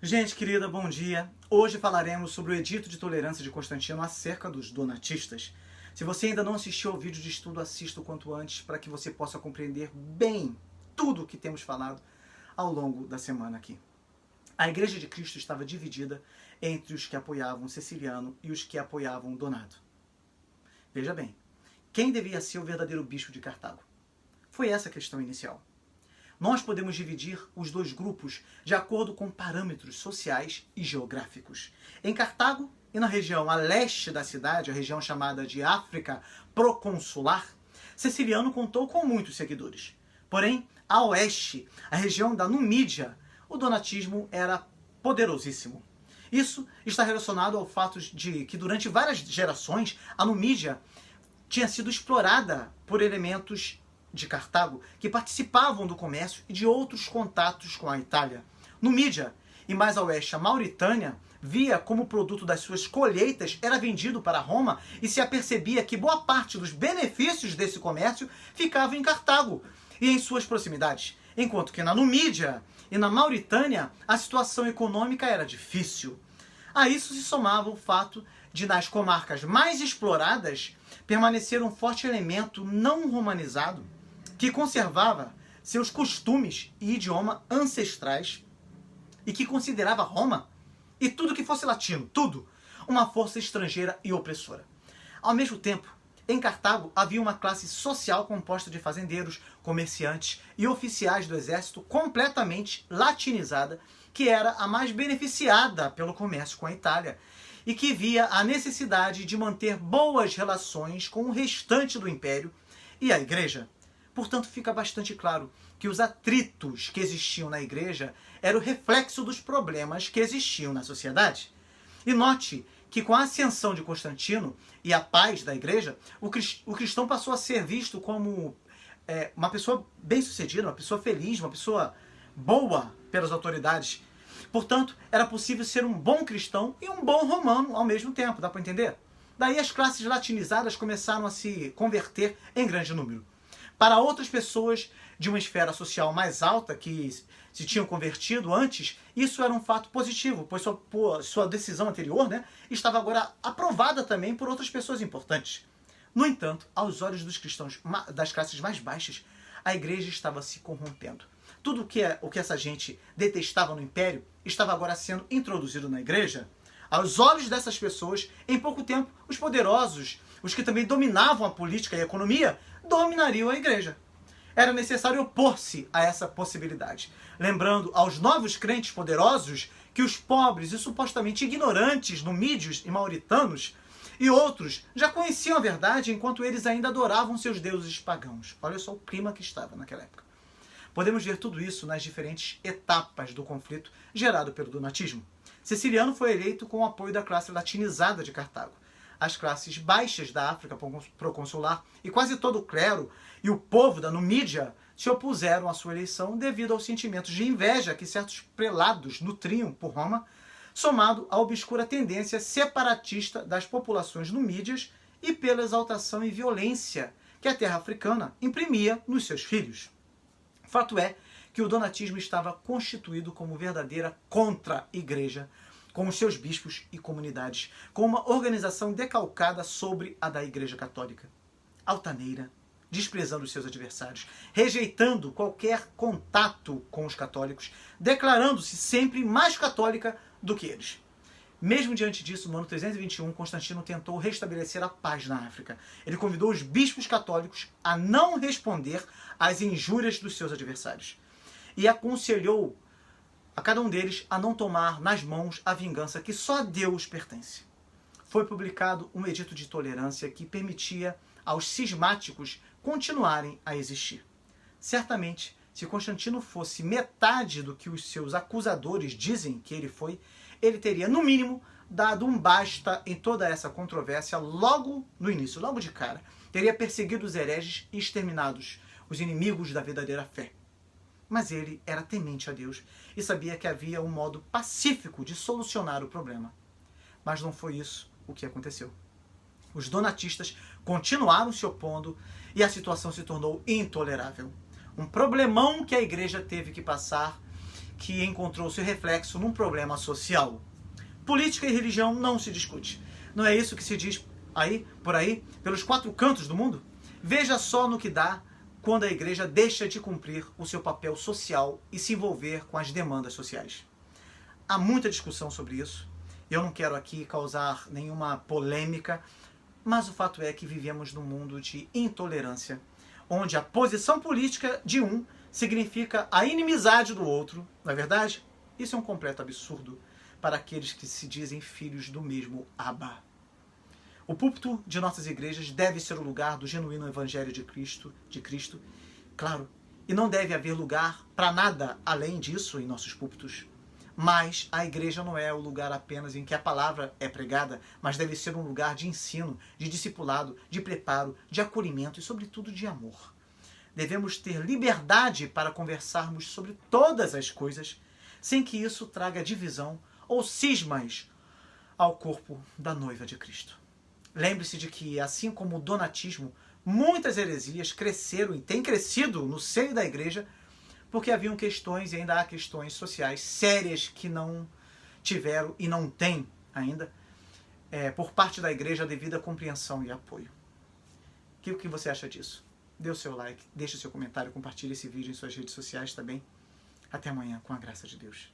Gente querida, bom dia. Hoje falaremos sobre o Edito de Tolerância de Constantino acerca dos donatistas. Se você ainda não assistiu ao vídeo de estudo, assista o quanto antes para que você possa compreender bem tudo o que temos falado ao longo da semana aqui. A Igreja de Cristo estava dividida entre os que apoiavam Ceciliano e os que apoiavam Donato. Veja bem, quem devia ser o verdadeiro bispo de Cartago? Foi essa a questão inicial. Nós podemos dividir os dois grupos de acordo com parâmetros sociais e geográficos. Em Cartago e na região a leste da cidade, a região chamada de África Proconsular, Ceciliano contou com muitos seguidores. Porém, a oeste, a região da Numídia, o donatismo era poderosíssimo. Isso está relacionado ao fato de que durante várias gerações a Numídia tinha sido explorada por elementos de Cartago que participavam do comércio e de outros contatos com a Itália. Numídia e mais a oeste a Mauritânia via como produto das suas colheitas era vendido para Roma e se apercebia que boa parte dos benefícios desse comércio ficava em Cartago e em suas proximidades, enquanto que na Numídia e na Mauritânia a situação econômica era difícil. A isso se somava o fato de nas comarcas mais exploradas permanecer um forte elemento não romanizado que conservava seus costumes e idioma ancestrais e que considerava Roma e tudo que fosse latino, tudo, uma força estrangeira e opressora. Ao mesmo tempo, em Cartago havia uma classe social composta de fazendeiros, comerciantes e oficiais do exército completamente latinizada, que era a mais beneficiada pelo comércio com a Itália e que via a necessidade de manter boas relações com o restante do império e a igreja. Portanto, fica bastante claro que os atritos que existiam na igreja eram o reflexo dos problemas que existiam na sociedade. E note que com a ascensão de Constantino e a paz da igreja, o cristão passou a ser visto como uma pessoa bem-sucedida, uma pessoa feliz, uma pessoa boa pelas autoridades. Portanto, era possível ser um bom cristão e um bom romano ao mesmo tempo, dá para entender? Daí as classes latinizadas começaram a se converter em grande número. Para outras pessoas de uma esfera social mais alta, que se tinham convertido antes, isso era um fato positivo, pois sua decisão anterior, estava agora aprovada também por outras pessoas importantes. No entanto, aos olhos dos cristãos das classes mais baixas, a igreja estava se corrompendo. Tudo o que essa gente detestava no império estava agora sendo introduzido na igreja. Aos olhos dessas pessoas, em pouco tempo, os poderosos, os que também dominavam a política e a economia, dominariam a igreja. Era necessário opor-se a essa possibilidade, lembrando aos novos crentes poderosos que os pobres e supostamente ignorantes numídios e mauritanos e outros já conheciam a verdade enquanto eles ainda adoravam seus deuses pagãos. Olha só o clima que estava naquela época. Podemos ver tudo isso nas diferentes etapas do conflito gerado pelo donatismo. Ceciliano foi eleito com o apoio da classe latinizada de Cartago. As classes baixas da África Proconsular e quase todo o clero e o povo da Numídia se opuseram à sua eleição devido aos sentimentos de inveja que certos prelados nutriam por Roma, somado à obscura tendência separatista das populações numídias e pela exaltação e violência que a terra africana imprimia nos seus filhos. Fato é que o donatismo estava constituído como verdadeira contra-igreja, com os seus bispos e comunidades, com uma organização decalcada sobre a da Igreja Católica. Altaneira, desprezando os seus adversários, rejeitando qualquer contato com os católicos, declarando-se sempre mais católica do que eles. Mesmo diante disso, no ano 321, Constantino tentou restabelecer a paz na África. Ele convidou os bispos católicos a não responder às injúrias dos seus adversários e aconselhou a cada um deles a não tomar nas mãos a vingança que só a Deus pertence. Foi publicado um edito de tolerância que permitia aos cismáticos continuarem a existir. Certamente, se Constantino fosse metade do que os seus acusadores dizem que ele foi, ele teria, no mínimo, dado um basta em toda essa controvérsia logo no início, logo de cara. Teria perseguido os hereges e exterminado os inimigos da verdadeira fé. Mas ele era temente a Deus e sabia que havia um modo pacífico de solucionar o problema. Mas não foi isso o que aconteceu. Os donatistas continuaram se opondo e a situação se tornou intolerável. Um problemão que a igreja teve que passar que encontrou seu reflexo num problema social. Política e religião não se discute. Não é isso que se diz por aí, pelos 4 cantos do mundo? Veja só no que dá quando a igreja deixa de cumprir o seu papel social e se envolver com as demandas sociais. Há muita discussão sobre isso. Eu não quero aqui causar nenhuma polêmica, mas o fato é que vivemos num mundo de intolerância, onde a posição política de um significa a inimizade do outro. Não é verdade? Isso é um completo absurdo para aqueles que se dizem filhos do mesmo Abba. O púlpito de nossas igrejas deve ser o lugar do genuíno evangelho de Cristo, claro, e não deve haver lugar para nada além disso em nossos púlpitos. Mas a igreja não é o lugar apenas em que a palavra é pregada, mas deve ser um lugar de ensino, de discipulado, de preparo, de acolhimento e, sobretudo, de amor. Devemos ter liberdade para conversarmos sobre todas as coisas, sem que isso traga divisão ou cismas ao corpo da noiva de Cristo. Lembre-se de que, assim como o donatismo, muitas heresias cresceram e têm crescido no seio da igreja, porque haviam questões e ainda há questões sociais sérias que não tiveram e não têm ainda por parte da igreja a devida compreensão e apoio. O que você acha disso? Dê o seu like, deixe o seu comentário, compartilhe esse vídeo em suas redes sociais também. Até amanhã, com a graça de Deus.